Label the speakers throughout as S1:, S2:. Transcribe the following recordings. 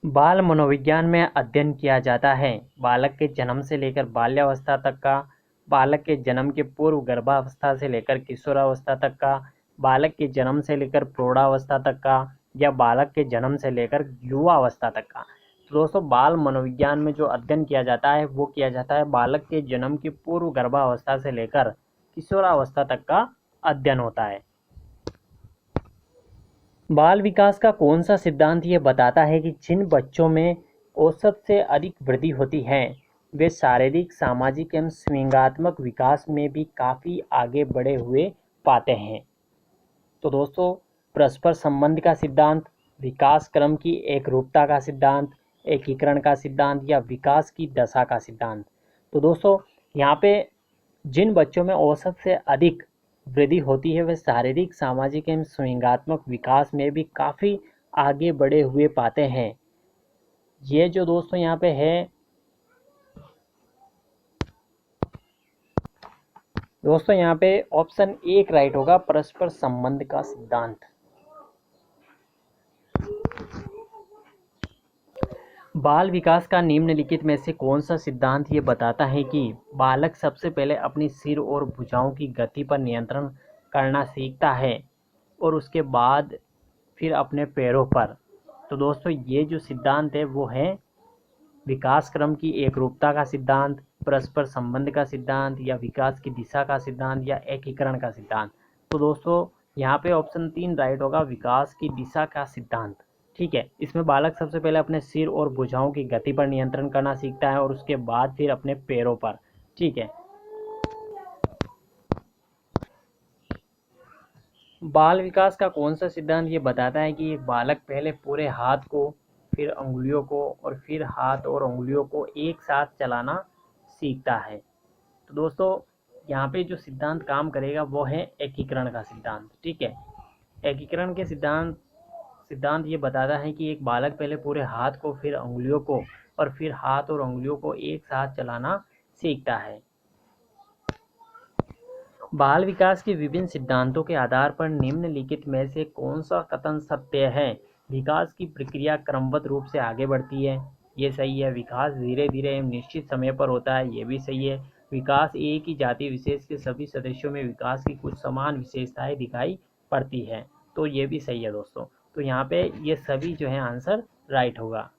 S1: बाल मनोविज्ञान में अध्ययन किया जाता है बालक के जन्म से लेकर बाल्यावस्था तक का, बालक के जन्म के पूर्व गर्भावस्था से लेकर किशोरावस्था तक का, बालक के जन्म से लेकर प्रौढ़ावस्था तक का, या बालक के जन्म से लेकर युवावस्था तक का। तो दोस्तों, बाल मनोविज्ञान में जो अध्ययन किया जाता है वो किया जाता है बालक के जन्म के पूर्व गर्भावस्था से लेकर किशोरावस्था तक का अध्ययन होता है। बाल विकास का कौन सा सिद्धांत ये बताता है कि जिन बच्चों में औसत से अधिक वृद्धि होती है वे शारीरिक, सामाजिक एवं स्वयंगात्मक विकास में भी काफ़ी आगे बढ़े हुए पाते हैं। तो दोस्तों, परस्पर संबंध का सिद्धांत, विकास क्रम की एकरूपता का सिद्धांत, एकीकरण का सिद्धांत या विकास की दशा का सिद्धांत। तो दोस्तों, यहाँ पे जिन बच्चों में औसत से अधिक वृद्धि होती है वे शारीरिक, सामाजिक एवं स्वयंगात्मक विकास में भी काफ़ी आगे बढ़े हुए पाते हैं। ये जो दोस्तों यहाँ पे है, दोस्तों यहाँ पे ऑप्शन 1 राइट होगा, परस्पर संबंध का सिद्धांत। बाल विकास का निम्नलिखित में से कौन सा सिद्धांत ये बताता है कि बालक सबसे पहले अपनी सिर और भुजाओं की गति पर नियंत्रण करना सीखता है और उसके बाद फिर अपने पैरों पर। तो दोस्तों, ये जो सिद्धांत है वो है विकास क्रम की एकरूपता का सिद्धांत, परस्पर संबंध का सिद्धांत, या विकास की दिशा का सिद्धांत, या एकीकरण का सिद्धांत। तो दोस्तों, यहाँ पे ऑप्शन 3 राइट होगा, विकास की दिशा का सिद्धांत। ठीक है, इसमें बालक सबसे पहले अपने सिर और भुजाओं की गति पर नियंत्रण करना सीखता है और उसके बाद फिर अपने पैरों पर। ठीक है। बाल विकास का कौन सा सिद्धांत ये बताता है कि एक बालक पहले पूरे हाथ को, फिर अंगुलियों को और फिर हाथ और अंगुलियों को एक साथ चलाना सीखता है। तो दोस्तों, यहाँ पे जो सिद्धांत काम करेगा वो है एकीकरण का सिद्धांत। ठीक है, एकीकरण के सिद्धांत सिद्धांत ये बताता है कि एक बालक पहले पूरे हाथ को, फिर अंगुलियों को और फिर हाथ और अंगुलियों को एक साथ चलाना सीखता है। बाल विकास के विभिन्न सिद्धांतों के आधार पर निम्नलिखित में से कौन सा कथन सत्य है? विकास की प्रक्रिया क्रमबद्ध रूप से आगे बढ़ती है, ये सही है। विकास धीरे धीरे एवं निश्चित समय पर होता है, ये भी सही है। विकास एक ही जाति विशेष के सभी सदस्यों में विकास की कुछ समान विशेषताएं दिखाई पड़ती है, तो ये भी सही है दोस्तों। तो यहाँ पे ये सभी जो है आंसर राइट होगा।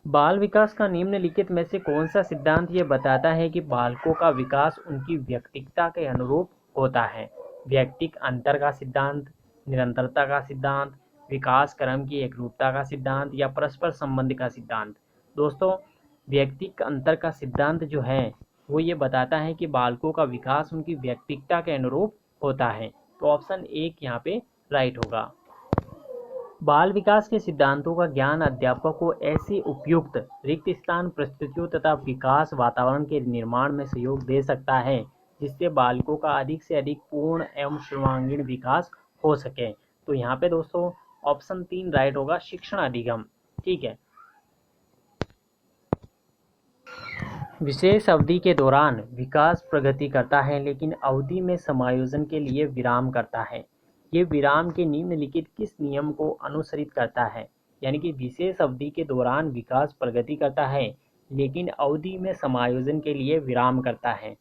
S1: बाल विकास का निम्नलिखित में से कौन सा सिद्धांत ये बताता है कि बालकों का विकास उनकी व्यक्तिकता के अनुरूप होता है? व्यक्तिक अंतर का सिद्धांत, निरंतरता का सिद्धांत, विकास क्रम की एकरूपता का सिद्धांत, या परस्पर संबंध का सिद्धांत। दोस्तों, व्यक्तिक अंतर का सिद्धांत जो है वो ये बताता है कि बालकों का विकास उनकी व्यक्तिकता के अनुरूप होता है, तो ऑप्शन 1 यहाँ पे राइट होगा। बाल विकास के सिद्धांतों का ज्ञान अध्यापक को ऐसी उपयुक्त रिक्त स्थान परिस्थितियों तथा विकास वातावरण के निर्माण में सहयोग दे सकता है जिससे बालकों का अधिक से अधिक पूर्ण एवं सर्वांगीण विकास हो सके। तो यहाँ पे दोस्तों ऑप्शन 3 राइट होगा, शिक्षण अधिगम। ठीक है। विशेष अवधि के दौरान विकास प्रगति करता है लेकिन अवधि में समायोजन के लिए विराम करता है। ये विराम के निम्नलिखित किस नियम को अनुसरित करता है? यानी कि विशेष अवधि के दौरान विकास प्रगति करता है लेकिन अवधि में समायोजन के लिए विराम करता है।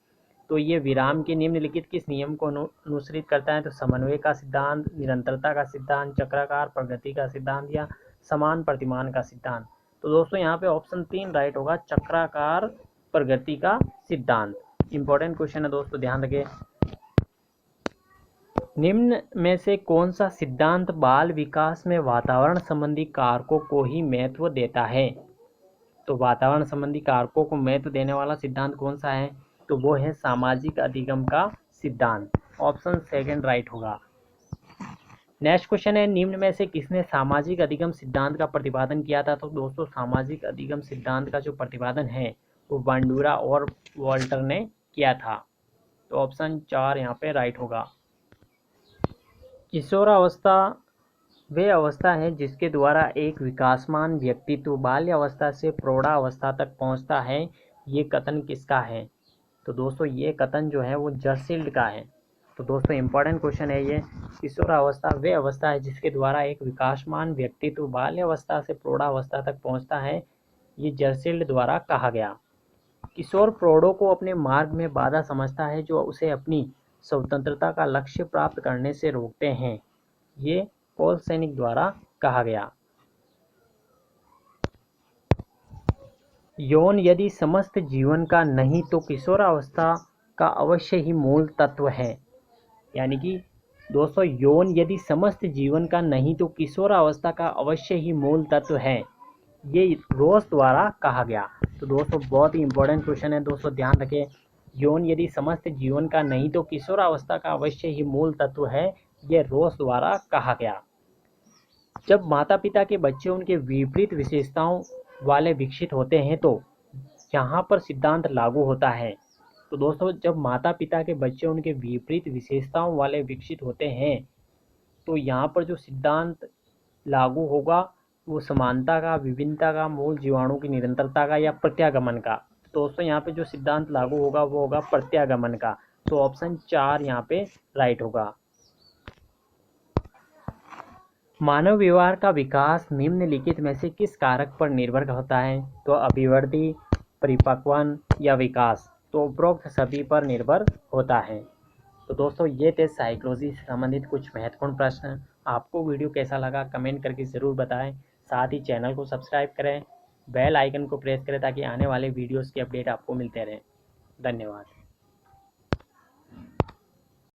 S1: तो ये विराम के निम्नलिखित किस नियम को अनुसरित करता है? तो समन्वय का सिद्धांत, निरंतरता का सिद्धांत, चक्राकार प्रगति का सिद्धांत, या समान प्रतिमान का सिद्धांत। तो दोस्तों यहाँ पे ऑप्शन 3 राइट होगा, चक्राकार प्रगति का सिद्धांत। इंपॉर्टेंट क्वेश्चन है दोस्तों, ध्यान रखें। निम्न में से कौन सा सिद्धांत बाल विकास में वातावरण संबंधी कारकों को ही महत्व देता है? तो वातावरण संबंधी कारकों को महत्व देने वाला सिद्धांत कौन सा है? तो वो है सामाजिक अधिगम का सिद्धांत। ऑप्शन 2 राइट होगा। नेक्स्ट क्वेश्चन है, निम्न में से किसने सामाजिक अधिगम सिद्धांत का प्रतिपादन किया था? तो दोस्तों सामाजिक अधिगम सिद्धांत का जो प्रतिपादन है वो बांडुरा और वॉल्टर ने किया था। तो ऑप्शन 4 यहाँ पे राइट होगा। किशोरावस्था वे अवस्था है जिसके द्वारा एक विकासमान व्यक्तित्व बाल्यावस्था से प्रौढ़ावस्था तक पहुंचता है। ये कथन किसका है? तो दोस्तों ये कथन जो है वो जर्सिल्ड का है। तो दोस्तों इम्पोर्टेंट क्वेश्चन है ये। किशोरावस्था वे अवस्था है जिसके द्वारा एक विकासमान व्यक्तित्व बाल्यावस्था से प्रौढ़ावस्था तक पहुंचता है। ये जर्सील्ड द्वारा कहा गया। किशोर प्रौढ़ों को अपने मार्ग में बाधा समझता है जो उसे अपनी स्वतंत्रता का लक्ष्य प्राप्त करने से रोकते हैं। ये पॉल सैनिक द्वारा कहा गया। यौन यदि समस्त जीवन का नहीं तो किशोरावस्था का अवश्य ही मूल तत्व है। यानी कि दोस्तों यौन यदि समस्त जीवन का नहीं तो किशोरावस्था का अवश्य ही मूल तत्व है। ये रोस द्वारा कहा गया। तो दोस्तों बहुत ही इंपॉर्टेंट क्वेश्चन है दोस्तों, ध्यान रखें। यौन यदि समस्त जीवन का नहीं तो किशोरावस्था का अवश्य ही मूल तत्व है। ये रोस द्वारा कहा गया। जब माता पिता के बच्चे उनके विपरीत विशेषताओं वाले विकसित होते हैं तो यहाँ पर सिद्धांत लागू होता है। तो दोस्तों जब माता पिता के बच्चे उनके विपरीत विशेषताओं वाले विकसित होते हैं तो यहाँ पर जो सिद्धांत लागू होगा वो समानता का, विभिन्नता का, मूल जीवाणु की निरंतरता का या प्रत्यागमन का। तो दोस्तों यहाँ पे जो सिद्धांत लागू होगा वो होगा प्रत्यागमन का। तो ऑप्शन 4 यहाँ पे राइट होगा। मानव व्यवहार का विकास निम्नलिखित में से किस कारक पर निर्भर होता है? तो अभिवृद्धि, परिपक्वन या विकास। तो उपरोक्त सभी पर निर्भर होता है। तो दोस्तों ये थे साइकोलॉजी से संबंधित कुछ महत्वपूर्ण प्रश्न। आपको वीडियो कैसा लगा कमेंट करके ज़रूर बताएं। साथ ही चैनल को सब्सक्राइब करें, बेल आइकन को प्रेस करें ताकि आने वाले वीडियोस की अपडेट आपको मिलते रहें। धन्यवाद।